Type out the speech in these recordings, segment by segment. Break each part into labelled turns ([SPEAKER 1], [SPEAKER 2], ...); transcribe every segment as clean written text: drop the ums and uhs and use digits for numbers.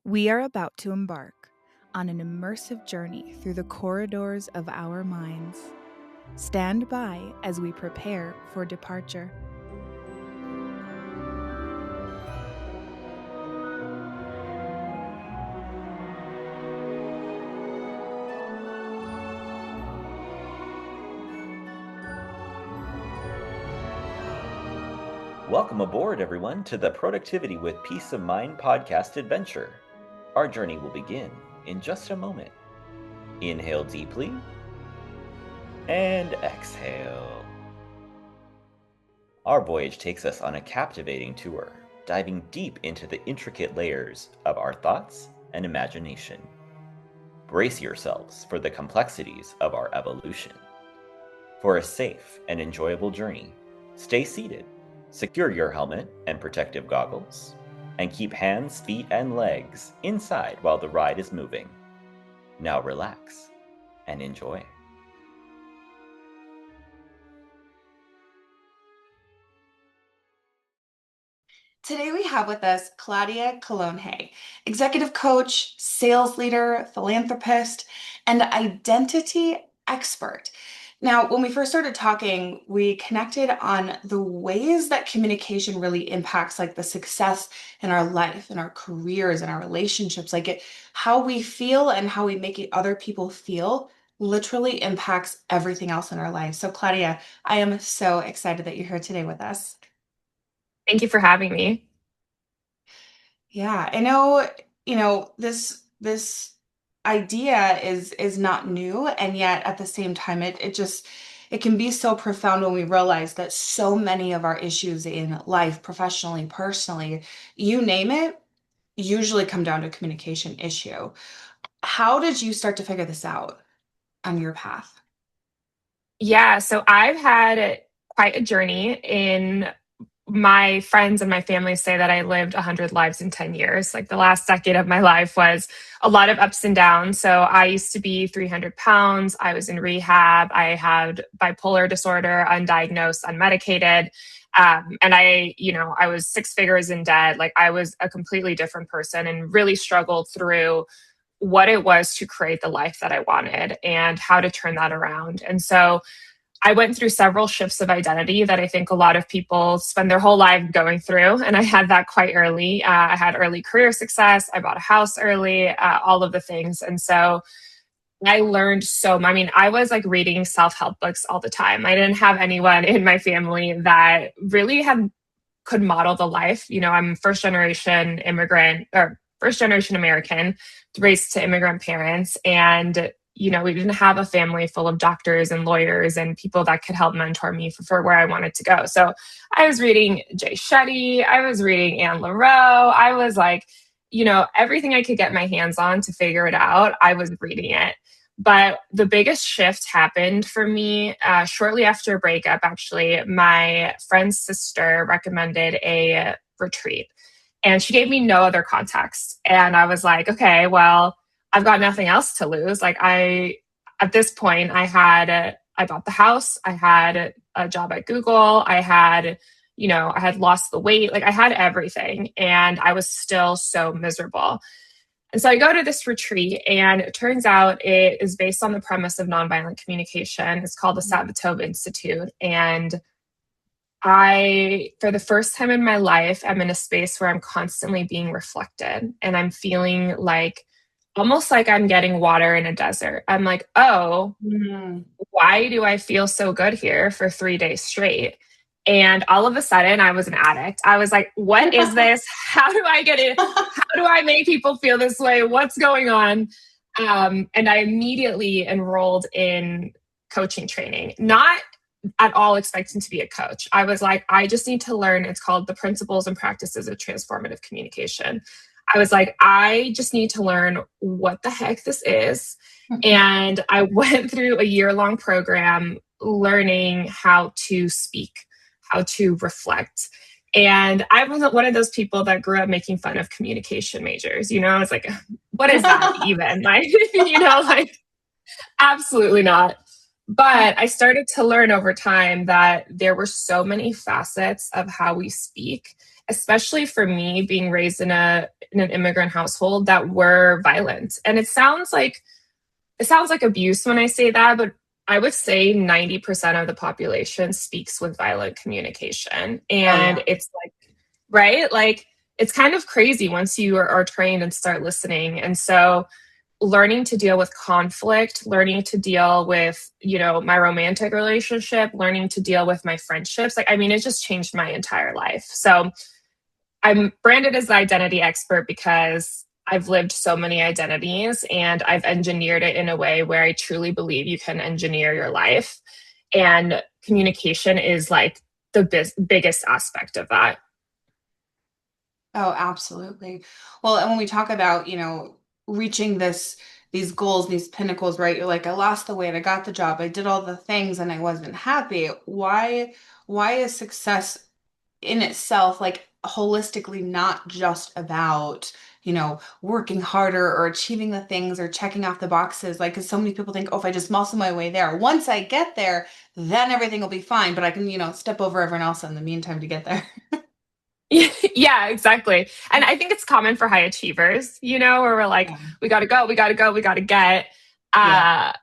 [SPEAKER 1] We are about to embark on an immersive journey through the corridors of our minds. Stand by as we prepare for departure.
[SPEAKER 2] Welcome aboard, everyone, to the Productivity with Peace of Mind podcast adventure. Our journey will begin in just a moment. Inhale deeply and exhale. Our voyage takes us on a captivating tour, diving deep into the intricate layers of our thoughts and imagination. Brace yourselves for the complexities of our evolution. For a safe and enjoyable journey, stay seated. Secure your helmet and protective goggles, and keep hands, feet, and legs inside while the ride is moving. Now relax and enjoy.
[SPEAKER 3] Today we have with us Claudia Calonje, executive coach, sales leader, philanthropist, and identity expert. Now, when we first started talking, we connected on the ways that communication really impacts like the success in our life, in our careers, in our relationships, how we feel and how we make other people feel literally impacts everything else in our life. So Claudia, I am so excited that you're here today with us.
[SPEAKER 4] Thank you for having me.
[SPEAKER 3] Yeah, I know, this idea is not new, and yet at the same time it can be so profound when we realize that so many of our issues in life, professionally, personally, you name it, usually come down to a communication issue. How did you start to figure this out on your path?
[SPEAKER 4] Yeah, so I've had quite a journey. In my friends and my family say that I lived 100 lives in 10 years. Like the last decade of my life was a lot of ups and downs. So I used to be 300 pounds. I was in rehab. I had bipolar disorder, undiagnosed, unmedicated. And I was six figures in debt. Like I was a completely different person and really struggled through what it was to create the life that I wanted and how to turn that around. And so I went through several shifts of identity that I think a lot of people spend their whole life going through. And I had that quite early. I had early career success. I bought a house early, all of the things. And so I learned so much. I mean, I was like reading self-help books all the time. I didn't have anyone in my family that really could model the life. I'm first generation immigrant or first generation American, raised to immigrant parents. And, we didn't have a family full of doctors and lawyers and people that could help mentor me for where I wanted to go. So I was reading Jay Shetty. I was reading Anne Lareau. I was like, everything I could get my hands on to figure it out, I was reading it. But the biggest shift happened for me shortly after a breakup. Actually, my friend's sister recommended a retreat and she gave me no other context. And I was like, okay, well, I've got nothing else to lose. At this point, I bought the house. I had a job at Google. I had lost the weight. Like I had everything and I was still so miserable. And so I go to this retreat, and it turns out it is based on the premise of nonviolent communication. It's called the Savatove Institute. And for the first time in my life, I'm in a space where I'm constantly being reflected, and I'm feeling like almost like I'm getting water in a desert. I'm like, oh, why do I feel so good here for 3 days straight? And all of a sudden, I was an addict. I was like, what is this? How do I get it? How do I make people feel this way? What's going on? And I immediately enrolled in coaching training, not at all expecting to be a coach. I was like, I just need to learn. It's called the Principles and Practices of Transformative Communication. I was like, I just need to learn what the heck this is. And I went through a year-long program learning how to speak, how to reflect. And I wasn't one of those people that grew up making fun of communication majors. I was like, what is that even? Absolutely not. But I started to learn over time that there were so many facets of how we speak, especially for me being raised in an immigrant household, that were violent. And it sounds like abuse when I say that, but I would say 90% of the population speaks with violent communication.
[SPEAKER 3] Oh yeah.
[SPEAKER 4] And it's like, right? Like, it's kind of crazy once you are trained and start listening. And so, learning to deal with conflict, learning to deal with, my romantic relationship, learning to deal with my friendships, like, I mean, it just changed my entire life. So, I'm branded as the identity expert because I've lived so many identities and I've engineered it in a way where I truly believe you can engineer your life. And communication is like the biggest aspect of that.
[SPEAKER 3] Oh, absolutely. Well, and when we talk about, reaching these goals, these pinnacles, right? You're like, I lost the weight, I got the job, I did all the things and I wasn't happy. Why is success in itself like holistically not just about, working harder or achieving the things or checking off the boxes? Like, because so many people think, oh, if I just muscle my way there, once I get there, then everything will be fine. But I can, step over everyone else in the meantime to get there.
[SPEAKER 4] Yeah, exactly. And I think it's common for high achievers, where we're like,
[SPEAKER 3] Yeah.
[SPEAKER 4] we got to go, we got to go, we got to get.
[SPEAKER 3] Yeah.
[SPEAKER 4] Uh,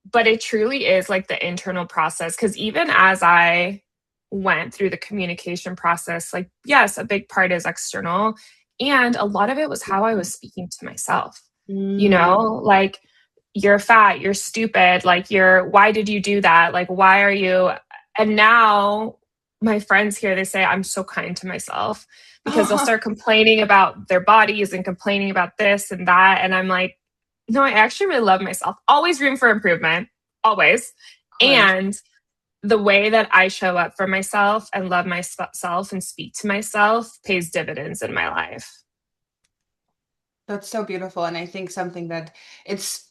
[SPEAKER 4] but it truly is like the internal process. Because even as I went through the communication process, like, yes, a big part is external. And a lot of it was how I was speaking to myself,
[SPEAKER 3] Mm.
[SPEAKER 4] like, you're fat, you're stupid, like, why did you do that? Like, why are you? And now my friends here, they say I'm so kind to myself because they'll start complaining about their bodies and complaining about this and that. And I'm like, no, I actually really love myself. Always room for improvement, always.
[SPEAKER 3] Of course.
[SPEAKER 4] And the way that I show up for myself and love myself and speak to myself pays dividends in my life.
[SPEAKER 3] That's so beautiful. And I think something that it's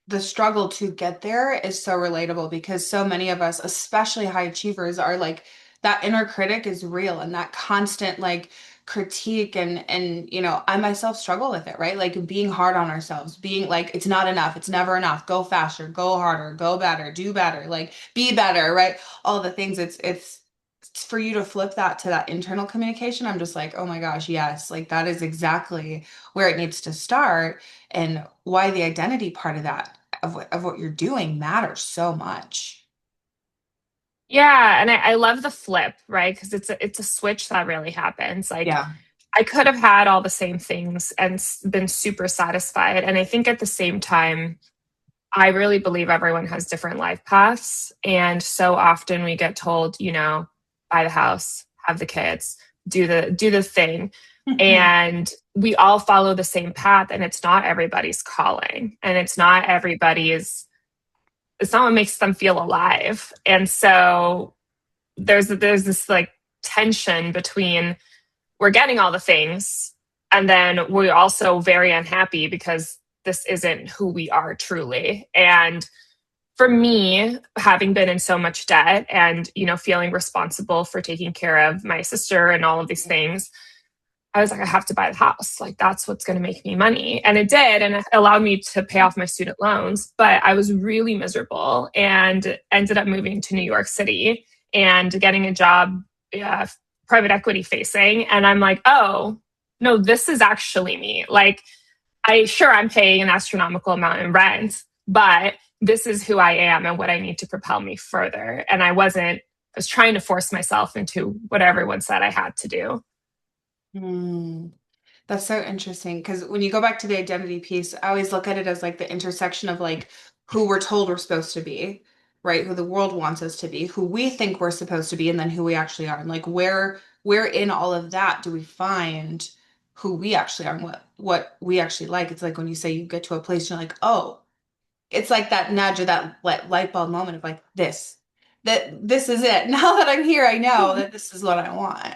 [SPEAKER 3] the struggle to get there is so relatable because so many of us, especially high achievers, are like that inner critic is real and that constant like critique and I myself struggle with it, right? Like being hard on ourselves, being like it's not enough, it's never enough, go faster, go harder, go better, do better, like be better, right? All the things it's for you to flip that to that internal communication. I'm just like, oh my gosh, yes, like that is exactly where it needs to start and why the identity part of that of what you're doing matters so much.
[SPEAKER 4] Yeah, and I love the flip, right? Because it's a switch that really happens. Like,
[SPEAKER 3] Yeah.
[SPEAKER 4] I could have had all the same things and been super satisfied. And I think at the same time, I really believe everyone has different life paths. And so often we get told, buy the house, have the kids, do the thing. And we all follow the same path. And it's not everybody's calling. And it's not what makes them feel alive. And so there's this like tension between we're getting all the things and then we're also very unhappy because this isn't who we are truly. And for me, having been in so much debt and feeling responsible for taking care of my sister and all of these things, I was like, I have to buy the house. Like, that's what's going to make me money. And it did. And it allowed me to pay off my student loans. But I was really miserable and ended up moving to New York City and getting a job, private equity facing. And I'm like, oh, no, this is actually me. Like, I'm paying an astronomical amount in rent, but this is who I am and what I need to propel me further. And I was trying to force myself into what everyone said I had to do.
[SPEAKER 3] Hmm. That's so interesting because when you go back to the identity piece, I always look at it as like the intersection of like who we're told we're supposed to be, right? Who the world wants us to be, who we think we're supposed to be, and then who we actually are. And like where in all of that do we find who we actually are and what we actually like? It's like when you say you get to a place, you're like, oh, it's like that nudge or that light bulb moment of like that this is it. Now that I'm here, I know that this is what I want.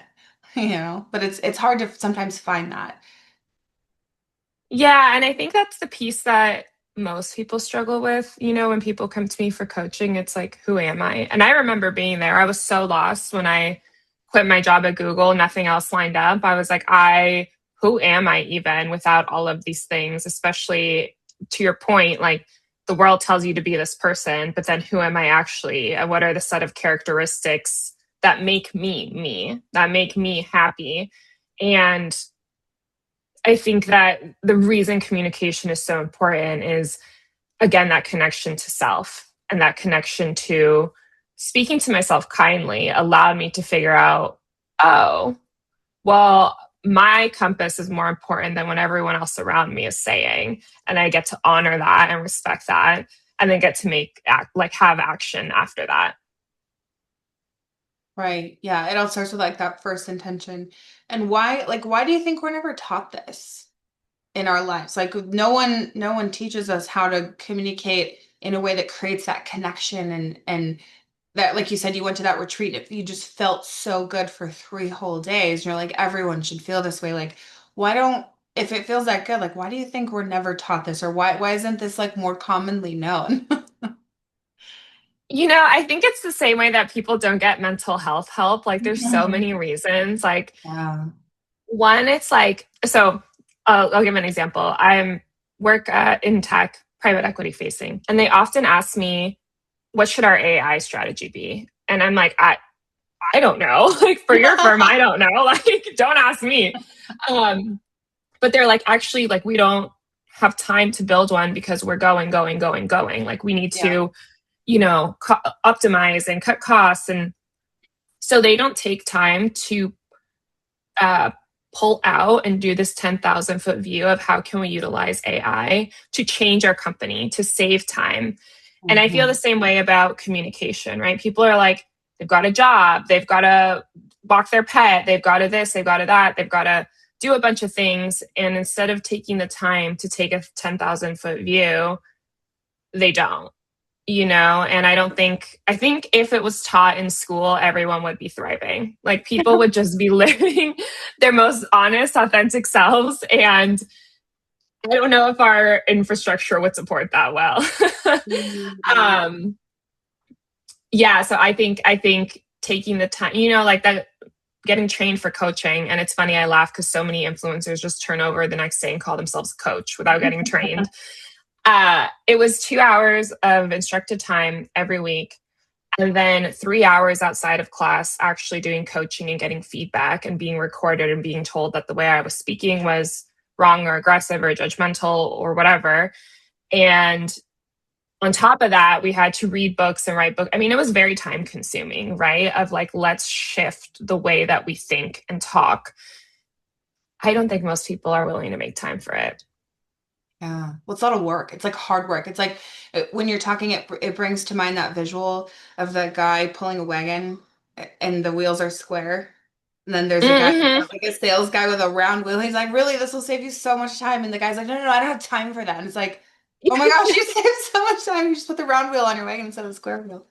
[SPEAKER 3] But it's hard to sometimes find that.
[SPEAKER 4] Yeah, and I think that's the piece that most people struggle with. When people come to me for coaching, it's like, who am I? And I remember being there. I was so lost when I quit my job at Google, nothing else lined up. I was like, who am I even without all of these things? Especially to your point, like the world tells you to be this person, but then who am I actually? And what are the set of characteristics that make me me, that make me happy. And I think that the reason communication is so important is, again, that connection to self and that connection to speaking to myself kindly allowed me to figure out, oh, well, my compass is more important than what everyone else around me is saying. And I get to honor that and respect that, and then get to have action after that.
[SPEAKER 3] Right. Yeah. It all starts with like that first intention. And why do you think we're never taught this in our lives? Like no one teaches us how to communicate in a way that creates that connection and that, like you said, you went to that retreat. If you just felt so good for 3 whole days, you're like, everyone should feel this way. Like, why don't, if it feels that good, like, why do you think we're never taught this? Or why isn't this like more commonly known?
[SPEAKER 4] I think it's the same way that people don't get mental health help. Like, there's so
[SPEAKER 3] Mhm.
[SPEAKER 4] many reasons. Like,
[SPEAKER 3] Yeah.
[SPEAKER 4] one, it's like, so I'll give an example. I work in tech, private equity facing, and they often ask me, what should our AI strategy be? And I'm like, I don't know. Like, for your firm, I don't know. Like, don't ask me. Um, but they're like, actually, like, we don't have time to build one because we're going, going, going, going. Like, we need
[SPEAKER 3] Yeah.
[SPEAKER 4] to, optimize and cut costs. And so they don't take time to uh, pull out and do this 10,000-foot view of how can we utilize AI to change our company, to save time. And I feel the
[SPEAKER 3] Mhm.
[SPEAKER 4] same way about communication, right? People are like, they've got a job, they've got to walk their pet, they've got to this, they've got to that, they've got to do a bunch of things. And instead of taking the time to take a 10,000-foot view, they don't. And I think if it was taught in school, everyone would be thriving. Like, people would just be living their most honest, authentic selves. And I don't know if our infrastructure would support that well.
[SPEAKER 3] Mhm.
[SPEAKER 4] um, yeah. So I think taking the time, like that, getting trained for coaching. And it's funny, I laugh because so many influencers just turn over the next day and call themselves a coach without getting trained. It was 2 hours of instructed time every week, and then 3 hours outside of class actually doing coaching and getting feedback and being recorded and being told that the way I was speaking was wrong or aggressive or judgmental or whatever. And on top of that, we had to read books and write books. I mean, it was very time consuming, right? Of like, let's shift the way that we think and talk. I don't think most people are willing to make time for it.
[SPEAKER 3] Yeah. Well, it's a lot of work. It's like hard work. It's like when you're talking, it brings to mind that visual of the guy pulling a wagon and the wheels are square. And then there's a guy,
[SPEAKER 4] Mm-hmm.
[SPEAKER 3] like a sales guy with a round wheel. He's like, really, this will save you so much time. And the guy's like, no, no, no, I don't have time for that. And it's like, oh my gosh, you saved so much time. You just put the round wheel on your wagon instead of the square wheel.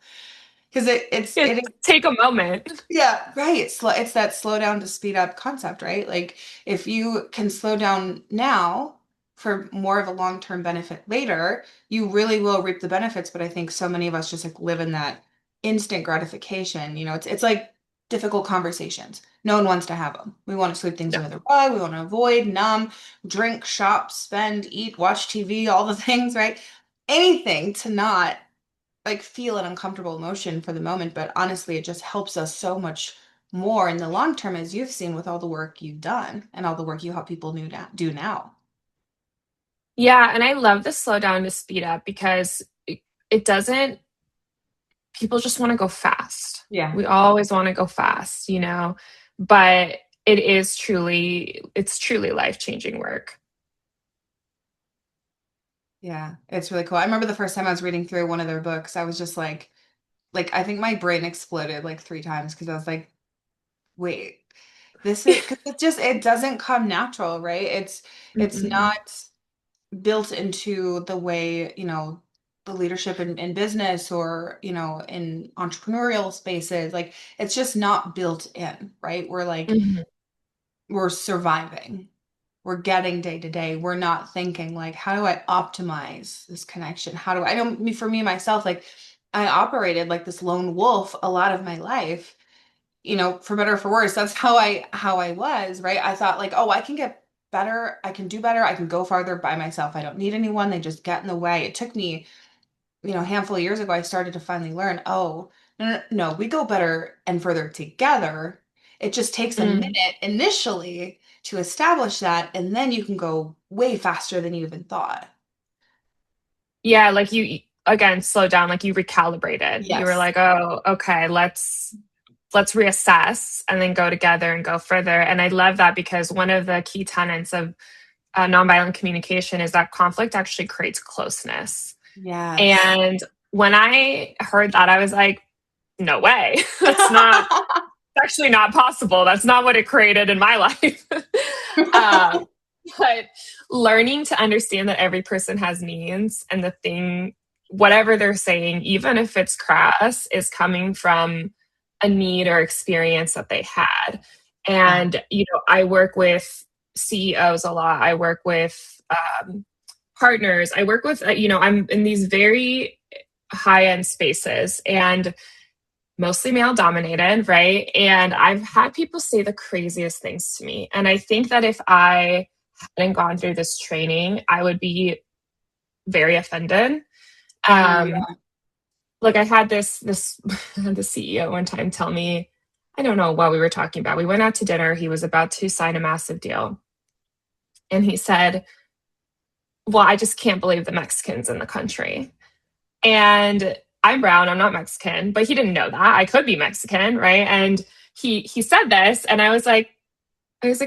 [SPEAKER 3] Because it is.
[SPEAKER 4] Take a moment.
[SPEAKER 3] Yeah, right. It's that slow down to speed up concept, right? Like if you can slow down now for more of a long-term benefit later, you really will reap the benefits. But I think so many of us just like live in that instant gratification. It's like difficult conversations. No one wants to have them. We want to sweep things
[SPEAKER 4] No.
[SPEAKER 3] under the rug. We want to avoid, numb, drink, shop, spend, eat, watch TV, all the things, right? Anything to not like feel an uncomfortable emotion for the moment, but honestly, it just helps us so much more in the long term, as you've seen with all the work you've done and all the work you help people do now.
[SPEAKER 4] Yeah, and I love the slow down to speed up because it doesn't, people just want to go fast.
[SPEAKER 3] Yeah.
[SPEAKER 4] We always want to go fast, but it's truly life-changing work.
[SPEAKER 3] Yeah, it's really cool. I remember the first time I was reading through one of their books, I was just like I think my brain exploded like 3 times because I was like, wait, this is because it doesn't come natural, right? It's
[SPEAKER 4] Mm-mm.
[SPEAKER 3] not built into the way, the leadership in business or, in entrepreneurial spaces. Like it's just not built in, right?
[SPEAKER 4] Mhm.
[SPEAKER 3] We're surviving. We're getting day to day. We're not thinking like, how do I optimize this connection? How do I know for me myself, like I operated like this lone wolf a lot of my life, for better or for worse. That's how I was, right? I thought like, oh, I can get better, I can do better, I can go farther by myself. I don't need anyone. They just get in the way. It took me, a handful of years ago, I started to finally learn, oh, no, we go better and further together. It just takes a
[SPEAKER 4] Mm.
[SPEAKER 3] minute initially to establish that, and then you can go way faster than you even thought.
[SPEAKER 4] Yeah, like you again slow down, like you recalibrated. You were
[SPEAKER 3] Yes.
[SPEAKER 4] like, oh, okay, let's reassess and then go together and go further. And I love that because one of the key tenets of nonviolent communication is that conflict actually creates closeness.
[SPEAKER 3] Yes.
[SPEAKER 4] And when I heard that, I was like, no way. That's not actually not possible. That's not what it created in my life. uh, but learning to understand that every person has needs and the thing, whatever they're saying, even if it's crass, is coming from a need or experience that they had.
[SPEAKER 3] Yeah.
[SPEAKER 4] And, I work with CEOs a lot. I work with partners. I work with, I'm in these very high end spaces and mostly male dominated, right? And I've had people say the craziest things to me. And I think that if I hadn't gone through this training, I would be very offended. Um,
[SPEAKER 3] Yeah.
[SPEAKER 4] like I had this the CEO one time tell me, I don't know what we were talking about. We went out to dinner. He was about to sign a massive deal. And he said, well, I just can't believe the Mexicans in the country. And I'm brown, I'm not Mexican, but he didn't know that. I could be Mexican, right? And he said this and I was like,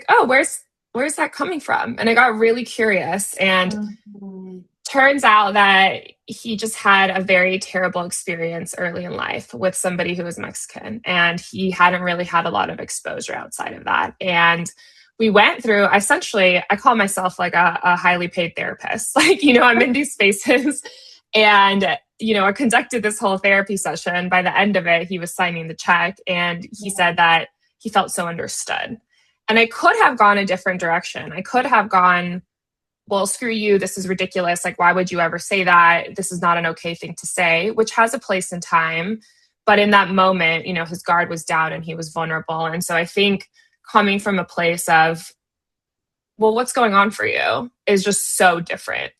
[SPEAKER 4] "Oh, where's that coming from?" And I got really curious and
[SPEAKER 3] Mhm.
[SPEAKER 4] turns out that he just had a very terrible experience early in life with somebody who was Mexican and he hadn't really had a lot of exposure outside of that. And we went through essentially, I call myself like a highly paid therapist. Like, I'm in these spaces and I conducted this whole therapy session. By the end of it, he was signing the check and he
[SPEAKER 3] Yeah.
[SPEAKER 4] said that he felt so understood. And I could have gone a different direction. I could have gone, well, screw you. This is ridiculous. Like, why would you ever say that? This is not an okay thing to say, which has a place in time. But in that moment, his guard was down and he was vulnerable. And so I think coming from a place of, well, what's going on for you is just so different.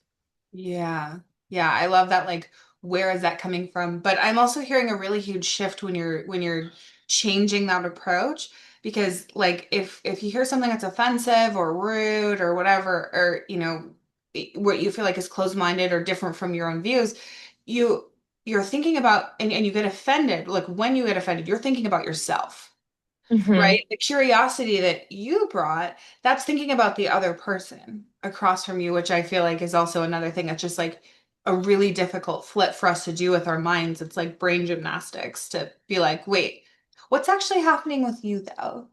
[SPEAKER 3] Yeah. Yeah, I love that, like, where is that coming from? But I'm also hearing a really huge shift when you're changing that approach because like if you hear something that's offensive or rude or whatever or what you feel like is closed-minded or different from your own views, you you're thinking about and you get offended. Like when you get offended, you're thinking about yourself.
[SPEAKER 4] Mm-hmm.
[SPEAKER 3] Right? The curiosity that you brought, that's thinking about the other person across from you, which I feel like is also another thing that's just like a really difficult flip for us to do with our minds. It's like brain gymnastics to be like, wait, what's actually happening with you though?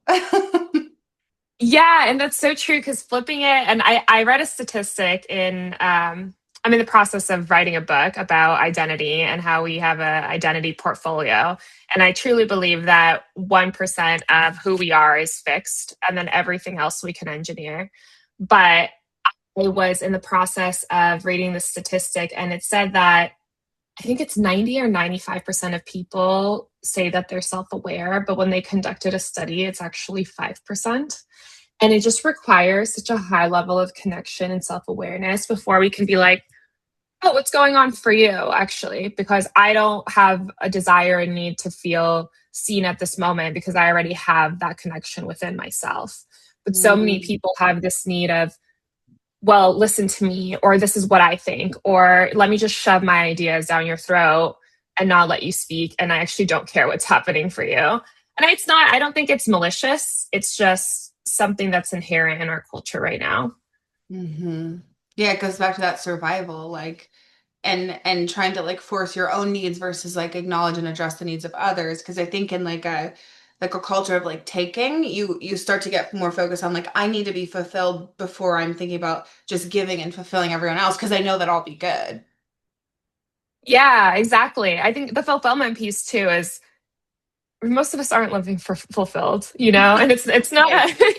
[SPEAKER 4] Yeah, and that's so true because flipping it, and I read a statistic I'm in the process of writing a book about identity and how we have an identity portfolio. And I truly believe that 1% of who we are is fixed, and then everything else we can engineer. But I was in the process of reading the statistic, and it said that I think it's 90 or 95% of people say that they're self aware, but when they conducted a study, it's actually 5%. And it just requires such a high level of connection and self awareness before we can be like, oh, what's going on for you, actually? Because I don't have a desire and need to feel seen at this moment because I already have that connection within myself. But so many
[SPEAKER 3] Mm,
[SPEAKER 4] people have this need of, well, listen to me, or this is what I think, or let me just shove my ideas down your throat and not let you speak. And I actually don't care what's happening for you. And it's not, I don't think it's malicious. It's just something that's inherent in our culture right now.
[SPEAKER 3] hmm Yeah, it goes back to that survival, like and trying to like force your own needs versus like acknowledge and address the needs of others. Because I think in like a culture of like taking, you start to get more focused on like I need to be fulfilled before I'm thinking about just giving and fulfilling everyone else because I know that I'll be good.
[SPEAKER 4] Yeah, exactly. I think the fulfillment piece too is most of us aren't living for fulfilled, and it's not,
[SPEAKER 3] Right.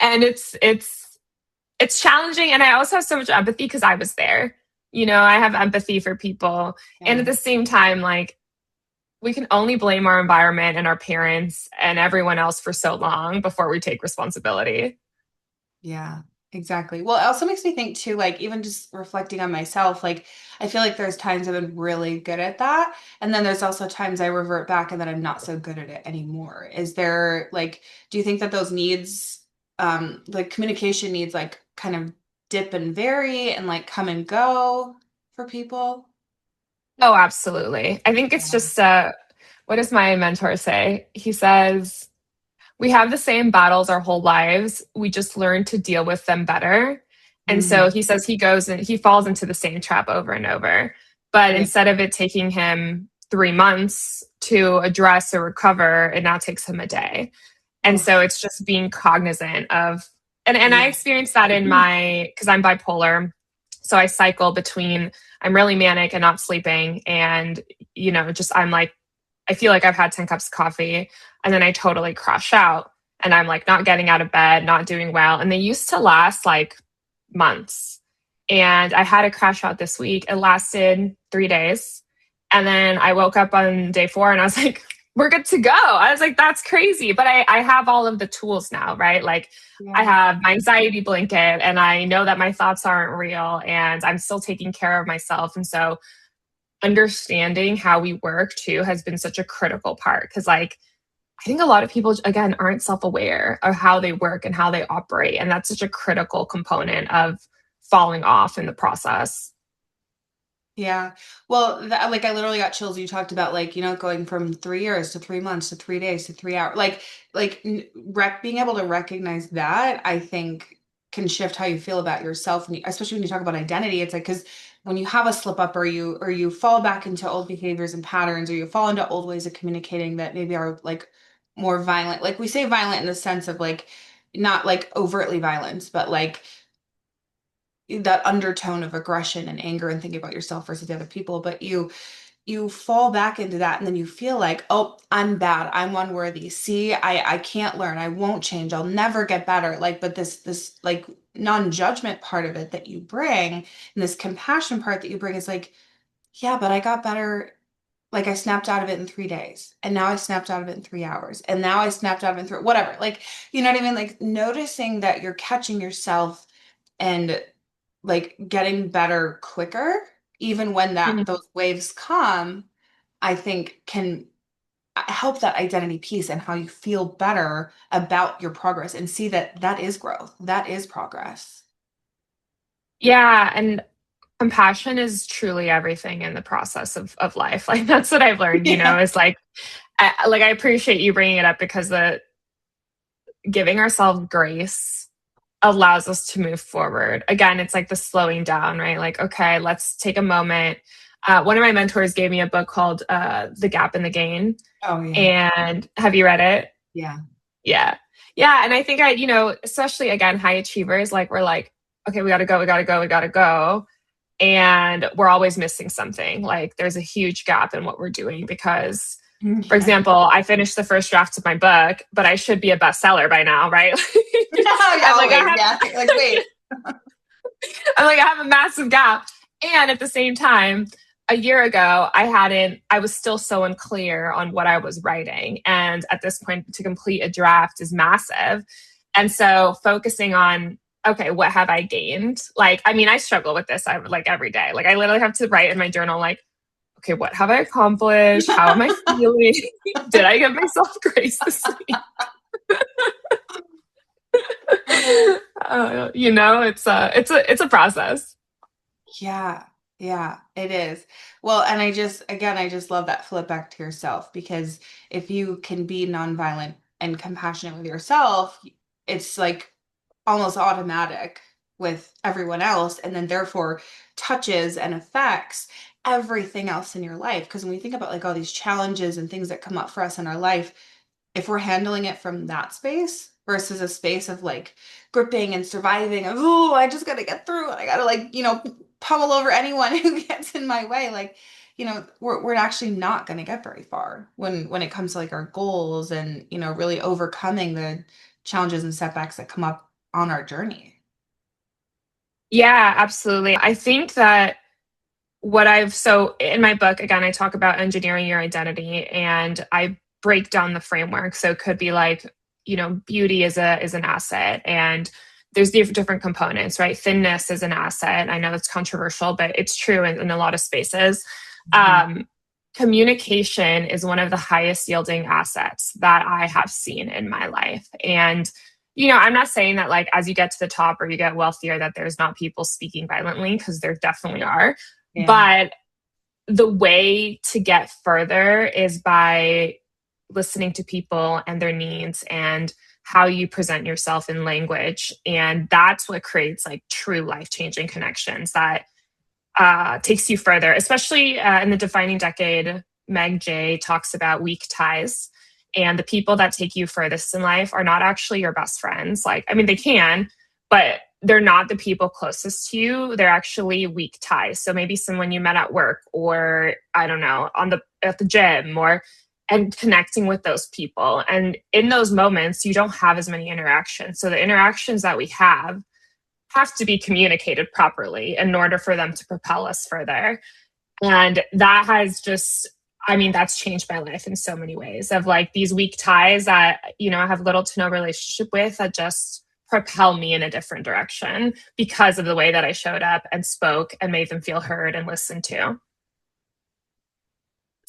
[SPEAKER 4] and it's challenging. And I also have so much empathy because I was there. I have empathy for people. And at
[SPEAKER 3] Yeah.
[SPEAKER 4] the same time, like, we can only blame our environment and our parents and everyone else for so long before we take responsibility.
[SPEAKER 3] Yeah. Exactly. Well, it also makes me think too, like even just reflecting on myself, like I feel like there's times I've been really good at that. And then there's also times I revert back and then I'm not so good at it anymore. Is there like, do you think that those needs, like communication needs like kind of dip and vary and like come and go for people?
[SPEAKER 4] Oh, absolutely. I think it's
[SPEAKER 3] Yeah.
[SPEAKER 4] just what does my mentor say? He says, we have the same battles our whole lives. We just learn to deal with them better. And so
[SPEAKER 3] Mhm.
[SPEAKER 4] he says he goes and he falls into the same trap over and over. But
[SPEAKER 3] Yeah.
[SPEAKER 4] instead of it taking him 3 months to address or recover, it now takes him a day. And
[SPEAKER 3] Oh,
[SPEAKER 4] so it's just being cognizant of, and I
[SPEAKER 3] yeah.
[SPEAKER 4] experienced that in because I'm bipolar. So I cycle between, I'm really manic and not sleeping. And, just I'm like, I feel like I've had 10 cups of coffee and then I totally crash out and I'm like not getting out of bed, not doing well. And they used to last like months. And I had a crash out this week. It lasted 3 days. And then I woke up on day 4 and I was like, we're good to go. I was like, that's crazy. But I have all of the tools now, right? Like I
[SPEAKER 3] Yeah.
[SPEAKER 4] have my anxiety blanket and I know that my thoughts aren't real and I'm still taking care of myself. And so understanding how we work too has been such a critical part because like I think a lot of people again aren't self-aware of how they work and how they operate and that's such a critical component of falling off in the process.
[SPEAKER 3] Yeah. Well, like I literally got chills. You talked about like, going from 3 years to 3 months to 3 days to 3 hours. Like being able to recognize that, I think can shift how you feel about yourself. And especially when you talk about identity, it's like, because when you have a slip up or you fall back into old behaviors and patterns, or you fall into old ways of communicating that maybe are like more violent, like we say violent in the sense of like, not like overtly violence, but like that undertone of aggression and anger and thinking about yourself versus the other people, but you fall back into that and then you feel like, oh, I'm bad, I'm unworthy, see, I can't learn, I won't change, I'll never get better, like, but this like non-judgment part of it that you bring and this compassion part that you bring is like, yeah, but I got better. Like I snapped out of it in 3 days, and now I snapped out of it in 3 hours, and now I snapped out of it in whatever, like, you know what I mean, like noticing that you're catching yourself and like getting better quicker, even when that
[SPEAKER 4] Mhm.
[SPEAKER 3] those waves come, I think can help that identity piece and how you feel better about your progress and see that that is growth, that is progress.
[SPEAKER 4] Yeah, and compassion is truly everything in the process of life. Like that's what I've learned,
[SPEAKER 3] Yeah.
[SPEAKER 4] is like I appreciate you bringing it up because the giving ourselves grace allows us to move forward. Again, it's like the slowing down, right? Like, okay, let's take a moment. One of my mentors gave me a book called The Gap and the Gain.
[SPEAKER 3] Oh yeah.
[SPEAKER 4] And have you read it?
[SPEAKER 3] Yeah.
[SPEAKER 4] Yeah. Yeah. And I think especially again, high achievers, like we're like, okay, we gotta go, we gotta go, we gotta go. And we're always missing something. Like there's a huge gap in what we're doing because for
[SPEAKER 3] Yeah.
[SPEAKER 4] example, I finished the first draft of my book, but I should be a bestseller by now, right?
[SPEAKER 3] Yeah,
[SPEAKER 4] I'm like,
[SPEAKER 3] always. Yeah. Like, wait.
[SPEAKER 4] I have a massive gap. And at the same time, a year ago, I was still so unclear on what I was writing. And at this point, to complete a draft is massive. And so focusing on, okay, what have I gained? Like, I mean, I struggle with this like every day. Like, I literally have to write in my journal, like, okay, what have I accomplished? How am I feeling? Did I give myself grace this week? It's a process.
[SPEAKER 3] Yeah, yeah, it is. Well, and I just love that flip back to yourself, because if you can be nonviolent and compassionate with yourself, it's like almost automatic with everyone else, and then therefore touches and affects everything else in your life. Because when we think about like all these challenges and things that come up for us in our life, if we're handling it from that space versus a space of like gripping and surviving of, oh, I just gotta get through and I gotta like, pummel over anyone who gets in my way, like, we're actually not gonna get very far when it comes to like our goals and, really overcoming the challenges and setbacks that come up on our journey.
[SPEAKER 4] Yeah, absolutely. I think that so in my book, again, I talk about engineering your identity and I break down the framework. So it could be like, beauty is an asset and there's different components, right? Thinness is an asset. I know that's controversial, but it's true in a lot of spaces. Communication is one of the highest yielding assets that I have seen in my life. And, I'm not saying that like as you get to the top or you get wealthier that there's not people speaking violently, because there definitely are. Yeah. But the way to get further is by listening to people and their needs and how you present yourself in language. And that's what creates like true life-changing connections that takes you further, especially in the Defining Decade. Meg Jay talks about weak ties, and the people that take you furthest in life are not actually your best friends. Like, I mean, they can, but they're not the people closest to you. They're actually weak ties. So maybe someone you met at work, or I don't know, at the gym, and connecting with those people. And in those moments, you don't have as many interactions. So the interactions that we have to be communicated properly in order for them to propel us further. And that has just, that's changed my life in so many ways, of like these weak ties that, I have little to no relationship with, that just propel me in a different direction because of the way that I showed up and spoke and made them feel heard and listened to.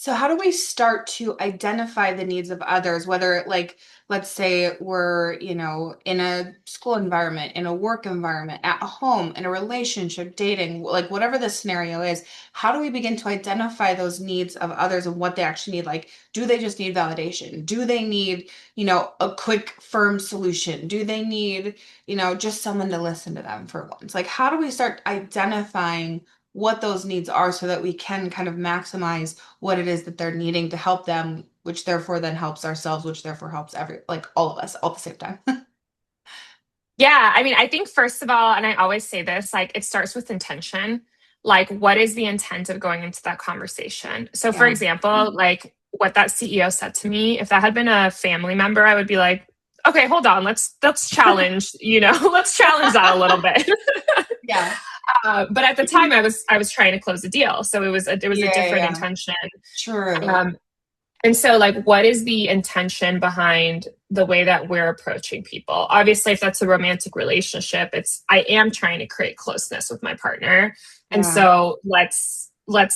[SPEAKER 3] So how do we start to identify the needs of others, whether like, let's say we're, in a school environment, in a work environment, at home, in a relationship, dating, like whatever the scenario is, how do we begin to identify those needs of others and what they actually need? Like, do they just need validation? Do they need, a quick, firm solution? Do they need, just someone to listen to them for once? Like, how do we start identifying what those needs are so that we can kind of maximize what it is that they're needing to help them, which therefore then helps ourselves, which therefore helps all of us all at the same time.
[SPEAKER 4] Yeah. I think first of all, and I always say this, like it starts with intention. Like, what is the intent of going into that conversation? So for example, like what that CEO said to me, if that had been a family member, I would be like, okay, hold on, let's challenge, let's challenge that a little bit.
[SPEAKER 3] Yeah.
[SPEAKER 4] But at the time I was trying to close a deal. So there was a different intention.
[SPEAKER 3] True.
[SPEAKER 4] And so like, what is the intention behind the way that we're approaching people? Obviously, if that's a romantic relationship, I am trying to create closeness with my partner. And so let's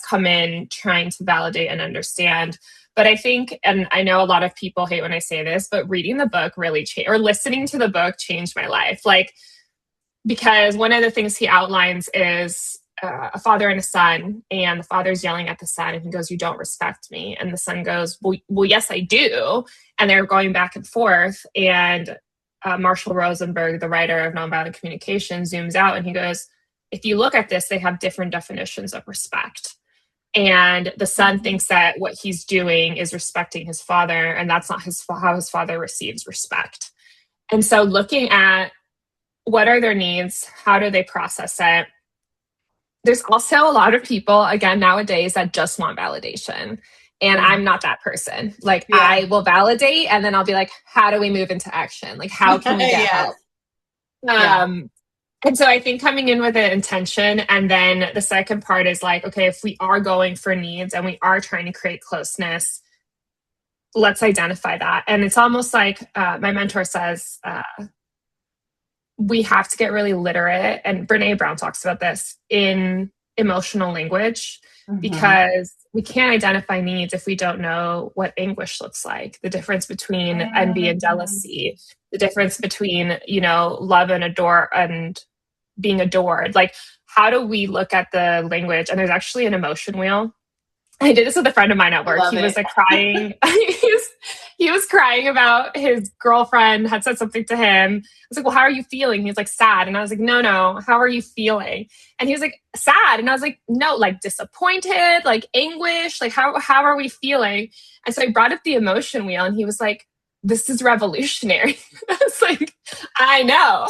[SPEAKER 4] come in trying to validate and understand. But I think, and I know a lot of people hate when I say this, but reading the book really or listening to the book changed my life. Like, because one of the things he outlines is a father and a son, and the father's yelling at the son, and he goes, "You don't respect me." And the son goes, well, yes, I do. And they're going back and forth. And Marshall Rosenberg, the writer of Nonviolent Communication, zooms out and he goes, if you look at this, they have different definitions of respect. And the son thinks that what he's doing is respecting his father, and that's not how his father receives respect. And so looking at what are their needs, how do they process it? There's also a lot of people, again, nowadays that just want validation. And I'm not that person. Like, I will validate and then I'll be like, how do we move into action? Like, how can we get help? And so I think coming in with an intention, and then the second part is like, okay, if we are going for needs and we are trying to create closeness, let's identify that. And it's almost like my mentor says, we have to get really literate, and Brene Brown talks about this, in emotional language, because we can't identify needs if we don't know what anguish looks like, the difference between envy and jealousy, the difference between, love and adore and being adored. Like, how do we look at the language? And there's actually an emotion wheel. I did this with a friend of mine at work. He was like crying. He was crying about his girlfriend had said something to him. I was like, well, how are you feeling? He was like, sad. And I was like, no, how are you feeling? And he was like, sad. And I was like, no, like disappointed, like anguish, like how are we feeling? And so I brought up the emotion wheel, and he was like, this is revolutionary. I was like, I know.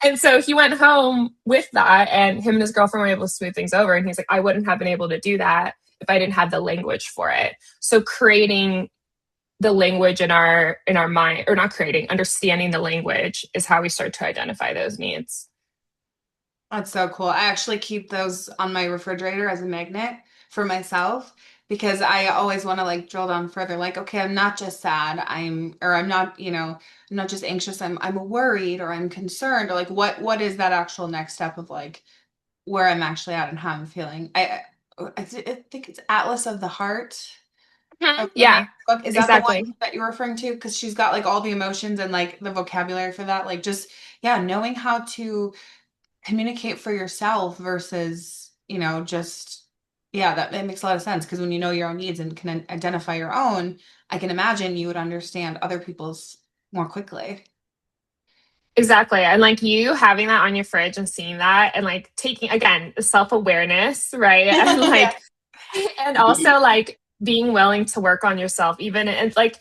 [SPEAKER 4] And so he went home with that, and him and his girlfriend were able to smooth things over. And he's like, I wouldn't have been able to do that if I didn't have the language for it. So creating the language in our mind, or not creating, understanding the language is how we start to identify those needs.
[SPEAKER 3] That's so cool. I actually keep those on my refrigerator as a magnet for myself. because I always want to like drill down further. Like, okay, I'm not just sad. Or I'm not, I'm not just anxious. I'm worried or I'm concerned or like what is that actual next step of like where I'm actually at and how I'm feeling. I think it's Atlas of the Heart of
[SPEAKER 4] Yeah,
[SPEAKER 3] Renee's book. Is that the one
[SPEAKER 4] exactly.
[SPEAKER 3] that you're referring to? Because she's got like all the emotions and like the vocabulary for that. Like just, yeah, knowing how to communicate for yourself versus, just, yeah, that makes a lot of sense. Because when you know your own needs and can identify your own, I can imagine you would understand other people's more quickly.
[SPEAKER 4] Exactly. And like you having that on your fridge and seeing that and like taking again self-awareness, right? And
[SPEAKER 3] Yeah.
[SPEAKER 4] like and also like being willing to work on yourself even and like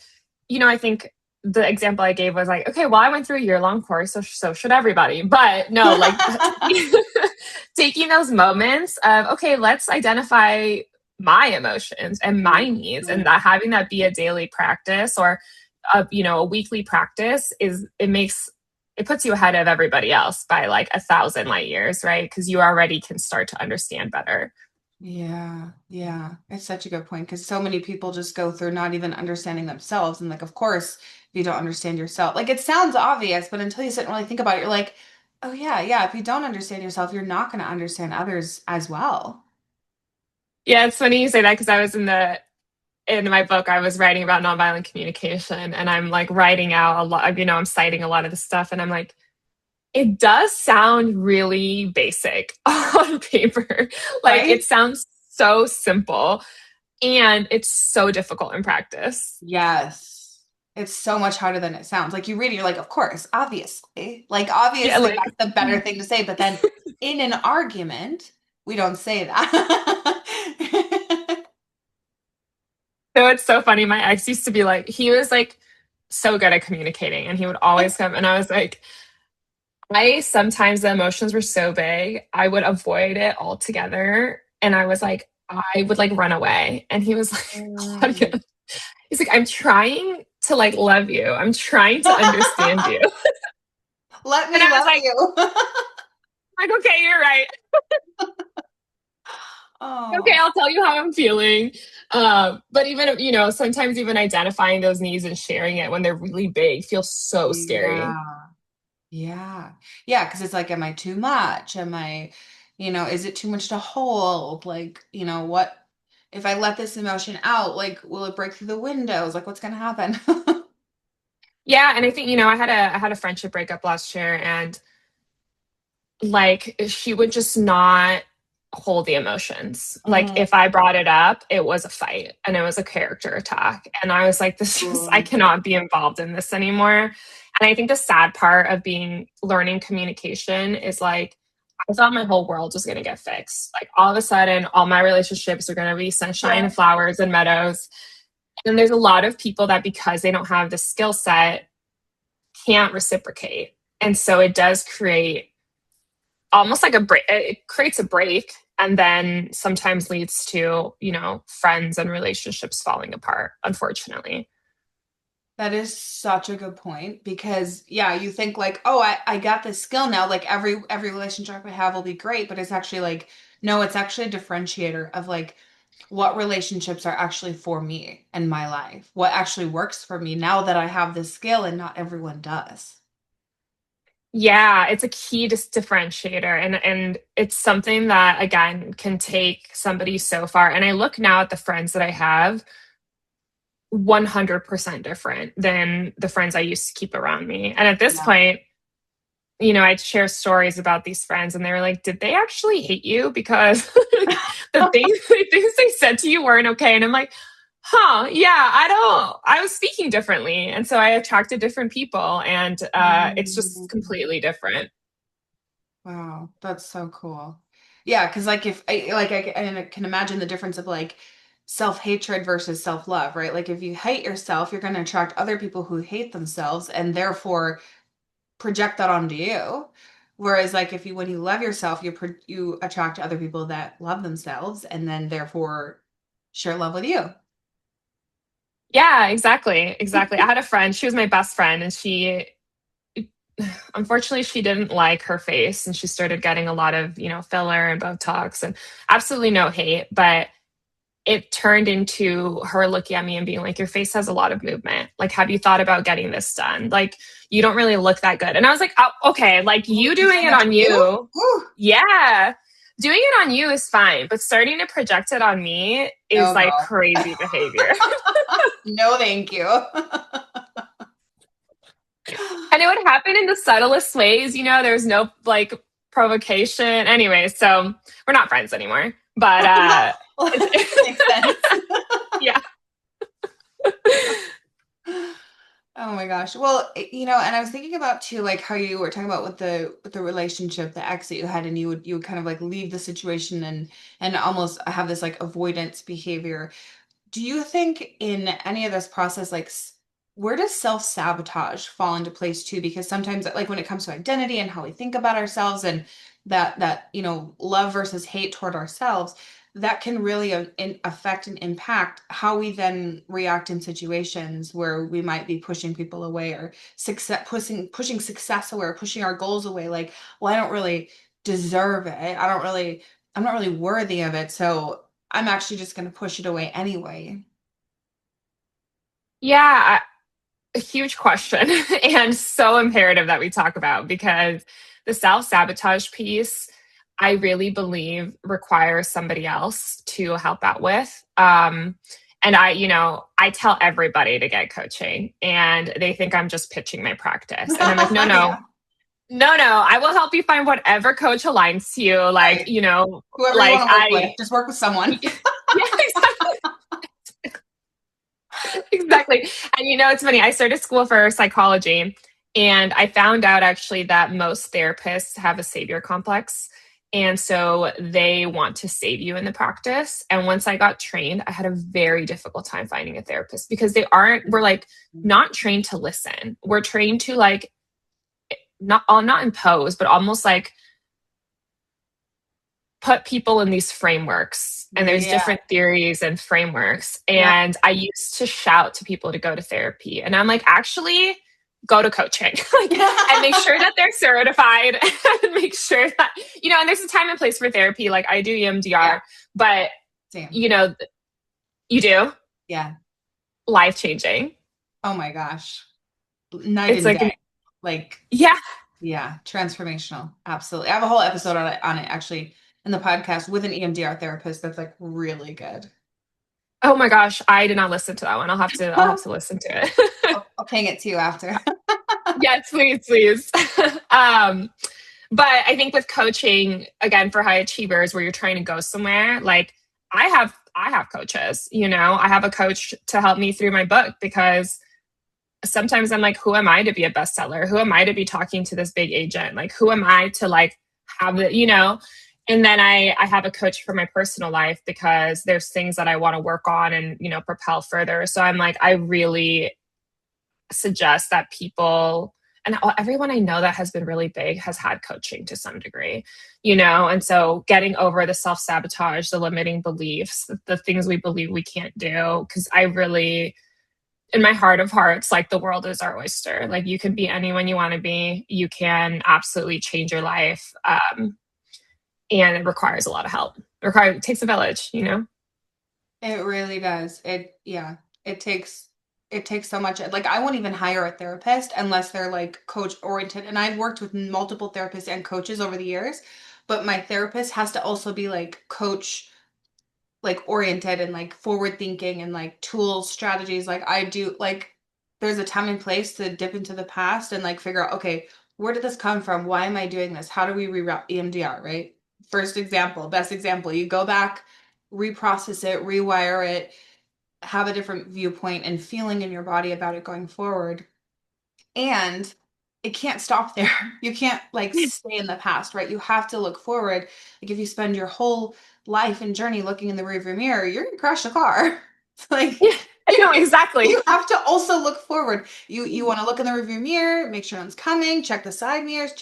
[SPEAKER 4] I think the example I gave was like, okay, well, I went through a year-long course, so should everybody. But no, like taking those moments of, okay, let's identify my emotions and my needs, and that having that be a daily practice or a weekly practice it puts you ahead of everybody else by like 1,000 light years, right? Because you already can start to understand better.
[SPEAKER 3] Yeah, yeah. It's such a good point because so many people just go through not even understanding themselves. And like, of course, if you don't understand yourself, like it sounds obvious, but until you sit and really think about it, you're like, oh yeah, yeah. If you don't understand yourself, you're not going to understand others as well.
[SPEAKER 4] Yeah, it's funny you say that because I was in my book, I was writing about nonviolent communication, and I'm like writing out a lot, I'm citing a lot of the stuff, and I'm like, it does sound really basic on paper. Like
[SPEAKER 3] Right?
[SPEAKER 4] it sounds so simple, and it's so difficult in practice.
[SPEAKER 3] Yes. It's so much harder than it sounds. Like you read it, you're like, of course, obviously. Like
[SPEAKER 4] Yeah,
[SPEAKER 3] obviously
[SPEAKER 4] like
[SPEAKER 3] that's the better thing to say, but then in an argument, we don't say that.
[SPEAKER 4] so it's so funny. My ex used to be like, he was like so good at communicating, and he would always come, and I was like, I sometimes the emotions were so big, I would avoid it altogether. And I was like, I would like run away. And he was like,
[SPEAKER 3] Mm.
[SPEAKER 4] Claudia, he's like, I'm trying to like love you. I'm trying to understand you.
[SPEAKER 3] Let
[SPEAKER 4] And
[SPEAKER 3] me
[SPEAKER 4] I was
[SPEAKER 3] love
[SPEAKER 4] like,
[SPEAKER 3] you.
[SPEAKER 4] okay, you're right. Okay,
[SPEAKER 3] Oh,
[SPEAKER 4] I'll tell you how I'm feeling. But even, sometimes even identifying those needs and sharing it when they're really big feels so scary.
[SPEAKER 3] yeah. Yeah. Yeah, because it's like, am I too much? Is it too much to hold? Like, what if I let this emotion out? Like, will it break through the windows? Like, what's gonna happen?
[SPEAKER 4] Yeah, and I think, I had a friendship breakup last year, and like she would just not hold the emotions. Like
[SPEAKER 3] Mm.
[SPEAKER 4] if I brought it up, it was a fight and it was a character attack. And I was like, I cannot be involved in this anymore. And I think the sad part of learning communication is like, I thought my whole world was going to get fixed. Like all of a sudden, all my relationships are going to be sunshine
[SPEAKER 3] Yeah.
[SPEAKER 4] and flowers and meadows. And there's a lot of people that because they don't have the skill set, can't reciprocate. And so it does create almost like a break. It creates a break and then sometimes leads to, friends and relationships falling apart, unfortunately.
[SPEAKER 3] That is such a good point because yeah, you think like, oh, I got this skill now. Like every relationship I have will be great, but it's actually like, no, it's actually a differentiator of like what relationships are actually for me and my life. What actually works for me now that I have this skill and not everyone does.
[SPEAKER 4] Yeah, it's a key differentiator, and it's something that again can take somebody so far. And I look now at the friends that I have, 100% different than the friends I used to keep around me. And at this
[SPEAKER 3] Yeah.
[SPEAKER 4] point, I'd share stories about these friends, and they were like, "Did they actually hate you? Because the things they said to you weren't okay." And I'm like, "Huh? Yeah, I don't. I was speaking differently, and so I attracted different people, and it's just
[SPEAKER 3] Mm.
[SPEAKER 4] completely different."
[SPEAKER 3] Wow, that's so cool. Yeah, because like if I like I can imagine the difference of like self-hatred versus self-love, right? Like if you hate yourself, you're going to attract other people who hate themselves and therefore project that onto you. Whereas like if you when you love yourself, you attract other people that love themselves and then therefore share love with you.
[SPEAKER 4] Yeah, exactly, exactly. I had a friend. She was my best friend, and unfortunately she didn't like her face, and she started getting a lot of filler and Botox, and absolutely no hate, but it turned into her looking at me and being like, your face has a lot of movement. Like, have you thought about getting this done? Like, you don't really look that good. And I was like, oh, okay, like you doing it on you. Yeah. Doing it on you is fine, but starting to project it on me is like crazy behavior.
[SPEAKER 3] No, thank you.
[SPEAKER 4] And it would happen in the subtlest ways, you know, there's no like provocation. Anyway, so we're not friends anymore. But
[SPEAKER 3] makes sense.
[SPEAKER 4] Yeah.
[SPEAKER 3] Oh my gosh. Well, you know, and I was thinking about too, like how you were talking about with the relationship, the ex that you had, and you would kind of like leave the situation and almost have this like avoidance behavior. Do you think in any of this process, like where does self-sabotage fall into place too? Because sometimes like when it comes to identity and how we think about ourselves and that, you know, love versus hate toward ourselves, that can really affect and impact how we then react in situations where we might be pushing people away or pushing success away or pushing our goals away. Like, well, I don't really deserve it. I'm not really worthy of it. So I'm actually just going to push it away anyway.
[SPEAKER 4] Yeah, a huge question and so imperative that we talk about because the self-sabotage piece, I really believe requires somebody else to help out with. And I tell everybody to get coaching and they think I'm just pitching my practice. And I'm like, no,
[SPEAKER 3] Yeah.
[SPEAKER 4] no, I will help you find whatever coach aligns to you. Like,
[SPEAKER 3] Right.
[SPEAKER 4] you know,
[SPEAKER 3] Whoever
[SPEAKER 4] like
[SPEAKER 3] you want to work with, just work with someone.
[SPEAKER 4] Yeah, exactly. Exactly. And you know, it's funny. I started school for psychology and I found out actually that most therapists have a savior complex. And so they want to save you in the practice. And once I got trained, I had a very difficult time finding a therapist because we're like not trained to listen. We're trained to like, not impose, but almost like put people in these frameworks and there's different theories and frameworks. And I used to shout to people to go to therapy. And I'm like, actually, go to coaching and make sure that they're certified and make sure that, you know, and there's a time and place for therapy. Like I do EMDR, but you know, you do?
[SPEAKER 3] Yeah.
[SPEAKER 4] Life-changing.
[SPEAKER 3] Oh my gosh. Night and day. Yeah. Transformational. Absolutely. I have a whole episode on it actually in the podcast with an EMDR therapist that's like really good.
[SPEAKER 4] Oh my gosh, I did not listen to that one. I'll have to listen to it.
[SPEAKER 3] I'll ping it to you after.
[SPEAKER 4] Yes, please. But I think with coaching, again, for high achievers where you're trying to go somewhere, like I have coaches, you know, I have a coach to help me through my book because sometimes I'm like, who am I to be a bestseller? Who am I to be talking to this big agent? Like, who am I to like have it, you know? And then I have a coach for my personal life because there's things that I want to work on and, you know, propel further. So I'm like, I really suggest that people, and everyone I know that has been really big has had coaching to some degree, you know? And so getting over the self-sabotage, the limiting beliefs, the things we believe we can't do. Cause I really, in my heart of hearts, like the world is our oyster. Like you can be anyone you want to be. You can absolutely change your life. And it requires a lot of help. It takes a village, you know?
[SPEAKER 3] It really does. It takes so much. Like I won't even hire a therapist unless they're like coach oriented. And I've worked with multiple therapists and coaches over the years, but my therapist has to also be like coach like oriented and like forward thinking and like tools, strategies. Like I do like there's a time and place to dip into the past and like figure out, okay, where did this come from? Why am I doing this? How do we reroute EMDR, right? First example, best example, you go back, reprocess it, rewire it, have a different viewpoint and feeling in your body about it going forward. And it can't stop there. You can't like stay in the past, right? You have to look forward. Like if you spend your whole life and journey looking in the rearview mirror, you're gonna crash a car. It's like
[SPEAKER 4] I know exactly.
[SPEAKER 3] You have to also look forward. You want to look in the rearview mirror, make sure no one's coming, check the side mirrors,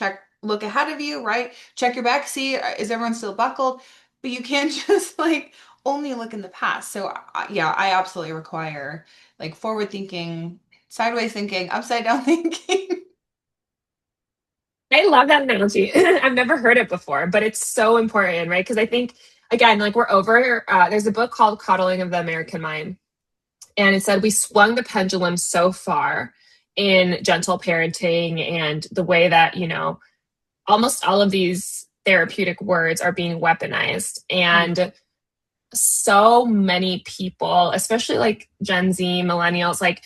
[SPEAKER 3] look ahead of you, right? Check your back seat. Is everyone still buckled? But you can't just like only look in the past. So yeah, I absolutely require like forward thinking, sideways thinking, upside down thinking.
[SPEAKER 4] I love that analogy. I've never heard it before, but it's so important, right? Because I think again, like we're over, there's a book called Coddling of the American Mind. And it said we swung the pendulum so far in gentle parenting and the way that, almost all of these therapeutic words are being weaponized. And so many people, especially like Gen Z, millennials, like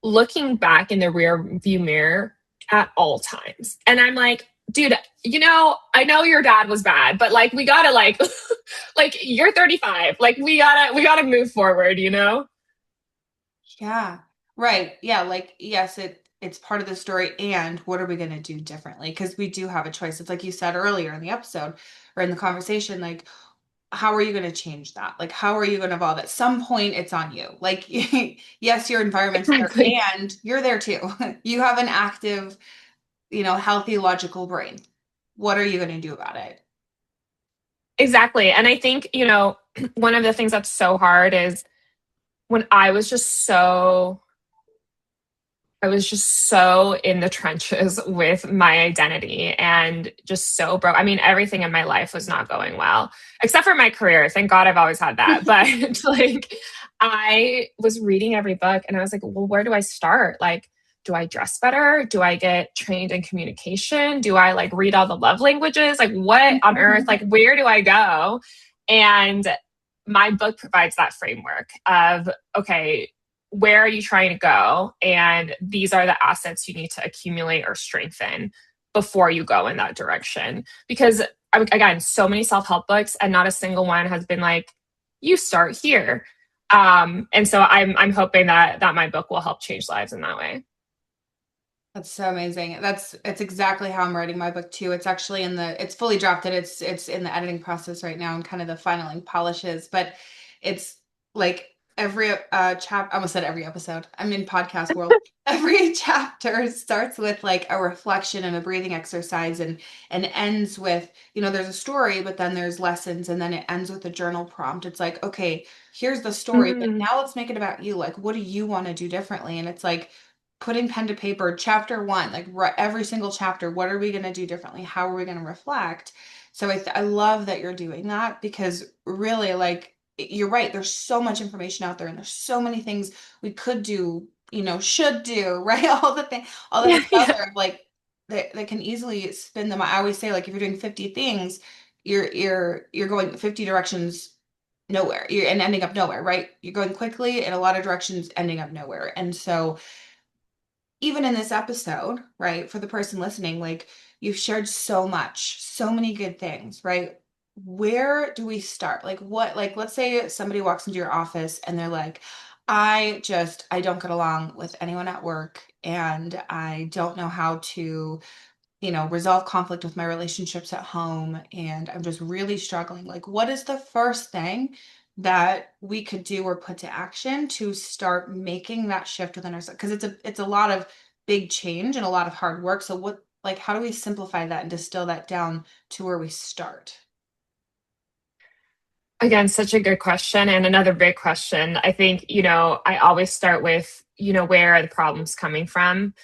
[SPEAKER 4] looking back in the rear view mirror at all times. And I'm like, dude, I know your dad was bad, but like, we gotta like, like you're 35. Like we gotta move forward,
[SPEAKER 3] Yeah. Right. Yeah. Like, yes, it's part of the story. And what are we going to do differently? Because we do have a choice. It's like you said earlier in the episode or in the conversation, like, how are you going to change that? Like, how are you going to evolve? At some point, it's on you. Like, yes, your environment's there
[SPEAKER 4] Exactly.
[SPEAKER 3] and you're there too. You have an active, healthy, logical brain. What are you going to do about it?
[SPEAKER 4] Exactly. And I think, one of the things that's so hard is when I was just so in the trenches with my identity and just so broke. I mean, everything in my life was not going well, except for my career. Thank God I've always had that. But like, I was reading every book and I was like, well, where do I start? Like, do I dress better? Do I get trained in communication? Do I like read all the love languages? Like, what on earth? Like, where do I go? And my book provides that framework of, okay, where are you trying to go? And these are the assets you need to accumulate or strengthen before you go in that direction. Because again, so many self-help books and not a single one has been like, you start here. And so I'm hoping that my book will help change lives in that way.
[SPEAKER 3] That's so amazing. It's exactly how I'm writing my book too. It's actually it's fully drafted. It's in the editing process right now and kind of the finaling polishes, but it's like every I almost said every episode. I'm in podcast world. Every chapter starts with like a reflection and a breathing exercise and ends with, there's a story, but then there's lessons and then it ends with a journal prompt. It's like, okay, here's the story, but
[SPEAKER 4] Mm.
[SPEAKER 3] now let's make it about you. Like, what do you want to do differently? And it's like putting pen to paper, chapter one, like every single chapter, what are we going to do differently? How are we going to reflect? So I love that you're doing that because really, like, you're right. There's so much information out there and there's so many things we could do, should do, right? All the
[SPEAKER 4] Yeah,
[SPEAKER 3] things out
[SPEAKER 4] yeah.
[SPEAKER 3] there, like, that can easily spin them. I always say, like, if you're doing 50 things, you're going 50 directions nowhere. And ending up nowhere, right? You're going quickly in a lot of directions, ending up nowhere. And so even in this episode, right, for the person listening, like you've shared so much, so many good things, right? Where do we start? Like what, like let's say somebody walks into your office and they're like, I don't get along with anyone at work and I don't know how to resolve conflict with my relationships at home and I'm just really struggling. Like, what is the first thing that we could do or put to action to start making that shift within ourselves? Because it's a lot of big change and a lot of hard work. So what, like, how do we simplify that and distill that down to where we start?
[SPEAKER 4] Again, such a good question. And another big question. I think, I always start with, where are the problems coming from?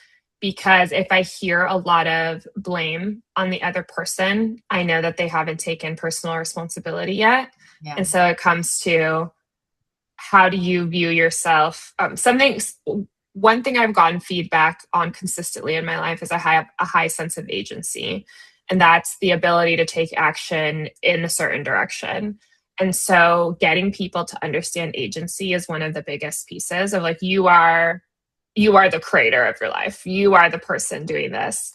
[SPEAKER 4] Because if I hear a lot of blame on the other person, I know that they haven't taken personal responsibility yet.
[SPEAKER 3] Yeah.
[SPEAKER 4] And so it comes to how do you view yourself? One thing I've gotten feedback on consistently in my life is I have a high sense of agency. And that's the ability to take action in a certain direction. And so getting people to understand agency is one of the biggest pieces of like, you are the creator of your life. You are the person doing this.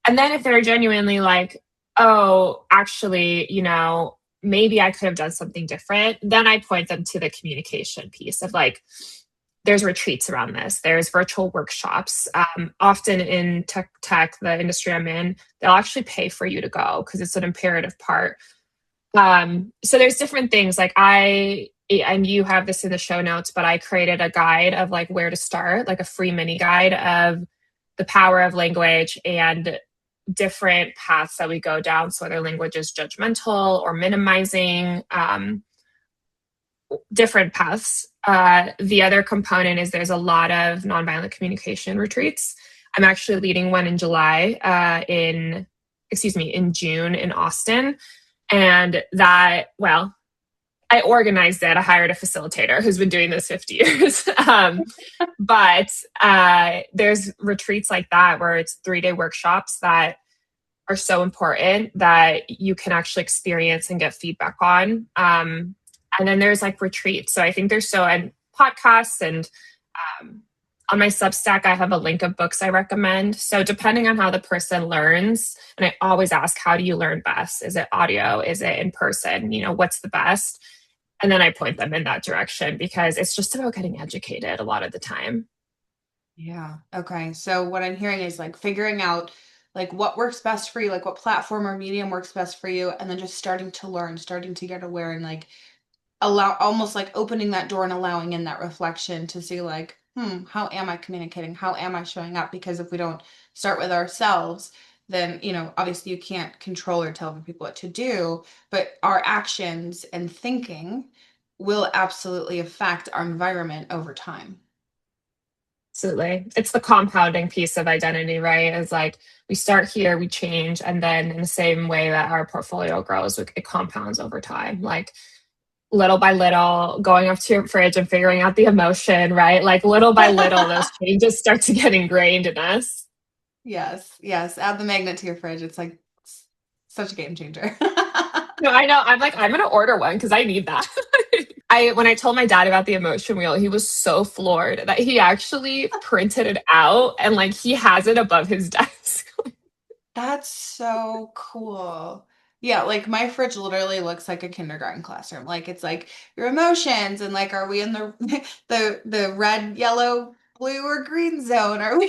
[SPEAKER 4] And then if they're genuinely like, oh, actually, maybe I could have done something different, then I point them to the communication piece of like, there's retreats around this. There's virtual workshops. Often in tech, the industry I'm in, they'll actually pay for you to go because it's an imperative part. So there's different things like and you have this in the show notes, but I created a guide of like where to start, like a free mini guide of the power of language and different paths that we go down. So whether language is judgmental or minimizing, different paths. The other component is there's a lot of nonviolent communication retreats. I'm actually leading one in in June in Austin. And that, well, I organized it. I hired a facilitator who's been doing this 50 years. But there's retreats like that where it's 3-day workshops that are so important that you can actually experience and get feedback on. And then there's like retreats. So I think and podcasts and on my Substack, I have a link of books I recommend. So depending on how the person learns, and I always ask, how do you learn best? Is it audio? Is it in person? What's the best? And then I point them in that direction because it's just about getting educated a lot of the time.
[SPEAKER 3] Yeah. Okay. So what I'm hearing is like figuring out like what works best for you, like what platform or medium works best for you, and then just starting to learn, starting to get aware and like almost like opening that door and allowing in that reflection to see like, how am I communicating? How am I showing up? Because if we don't start with ourselves, then, obviously you can't control or tell other people what to do, but our actions and thinking will absolutely affect our environment over time.
[SPEAKER 4] Absolutely. It's the compounding piece of identity, right? Is like we start here, we change, and then in the same way that our portfolio grows, it compounds over time. Like little by little, going up to your fridge and figuring out the emotion, right? Like little by little, those changes start to get ingrained in us.
[SPEAKER 3] Yes, yes. Add the magnet to your fridge. It's like such a game changer.
[SPEAKER 4] No, I know. I'm like, I'm gonna order one because I need that. When I told my dad about the emotion wheel, he was so floored that he actually printed it out and like he has it above his desk.
[SPEAKER 3] That's so cool. Yeah, like my fridge literally looks like a kindergarten classroom. Like it's like your emotions and like are we in the the red, yellow, blue, or green zone? Are we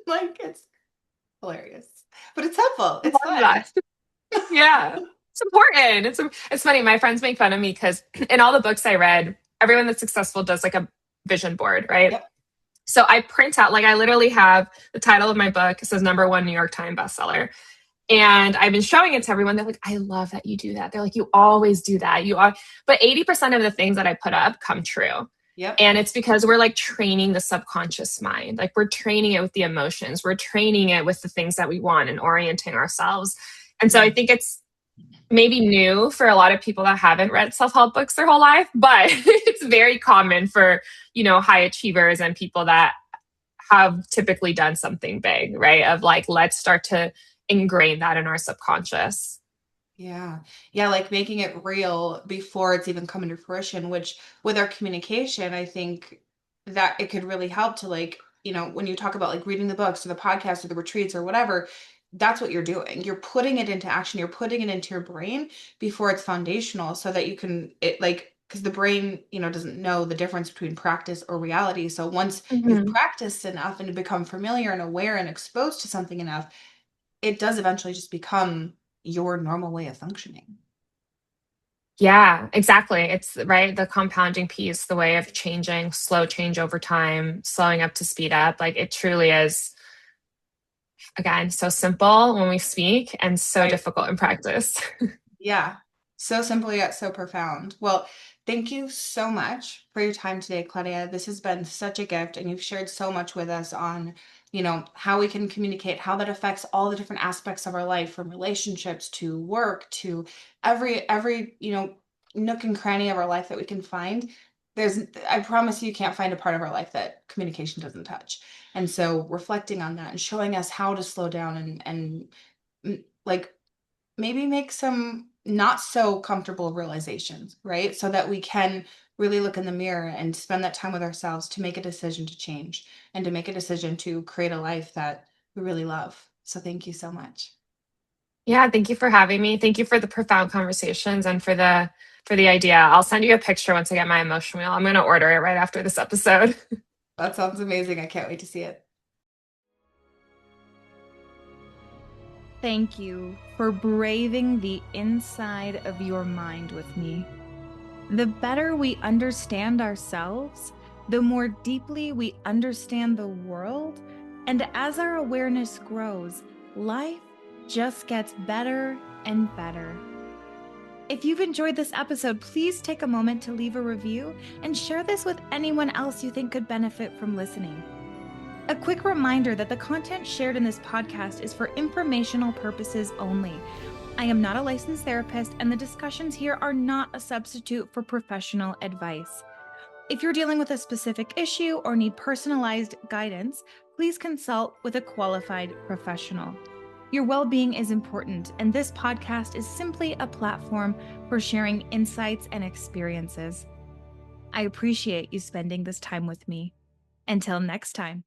[SPEAKER 3] like it's hilarious. But it's helpful.
[SPEAKER 4] I
[SPEAKER 3] It's
[SPEAKER 4] love
[SPEAKER 3] fun.
[SPEAKER 4] that. Yeah. It's important. It's funny. My friends make fun of me because in all the books I read, everyone that's successful does like a vision board, right?
[SPEAKER 3] Yep.
[SPEAKER 4] So I print out, like I literally have the title of my book. It says #1 New York Times bestseller. And I've been showing it to everyone. They're like, I love that you do that. They're like, you always do that. But 80% of the things that I put up come true.
[SPEAKER 3] Yep.
[SPEAKER 4] And it's because we're like training the subconscious mind. Like we're training it with the emotions. We're training it with the things that we want and orienting ourselves. And so I think it's maybe new for a lot of people that haven't read self-help books their whole life, but it's very common for, high achievers and people that have typically done something big, right? Of like, let's start to ingrain that in our subconscious.
[SPEAKER 3] Yeah. Yeah, like making it real before it's even coming to fruition, which with our communication, I think that it could really help to like, when you talk about like reading the books or the podcasts or the retreats or whatever, that's what you're doing. You're putting it into action. You're putting it into your brain before it's foundational so that you can it like because the brain, doesn't know the difference between practice or reality. So once you've
[SPEAKER 4] Mm-hmm.
[SPEAKER 3] practiced enough and become familiar and aware and exposed to something enough, it does eventually just become your normal way of functioning.
[SPEAKER 4] Yeah, exactly. It's right. The compounding piece, the way of changing, slow change over time, slowing up to speed up. Like it truly is, again, so simple when we speak and so
[SPEAKER 3] Right.
[SPEAKER 4] difficult in practice.
[SPEAKER 3] Yeah. So simple yet so profound. Well, thank you so much for your time today, Claudia. This has been such a gift, and you've shared so much with us on, how we can communicate, how that affects all the different aspects of our life, from relationships to work to every, nook and cranny of our life that we can find. I promise you can't find a part of our life that communication doesn't touch. And so reflecting on that and showing us how to slow down and like maybe make some not so comfortable realizations, right? So that we can really look in the mirror and spend that time with ourselves to make a decision to change and to make a decision to create a life that we really love. So thank you so much.
[SPEAKER 4] Yeah, thank you for having me. Thank you for the profound conversations and for the idea. I'll send you a picture once I get my emotion wheel. I'm going to order it right after this episode.
[SPEAKER 3] That sounds amazing. I can't wait to see it.
[SPEAKER 1] Thank you for braving the inside of your mind with me. The better we understand ourselves, the more deeply we understand the world, and as our awareness grows, life just gets better and better. If you've enjoyed this episode, please take a moment to leave a review and share this with anyone else you think could benefit from listening. A quick reminder that the content shared in this podcast is for informational purposes only. I am not a licensed therapist, and the discussions here are not a substitute for professional advice. If you're dealing with a specific issue or need personalized guidance, please consult with a qualified professional. Your well-being is important, and this podcast is simply a platform for sharing insights and experiences. I appreciate you spending this time with me. Until next time.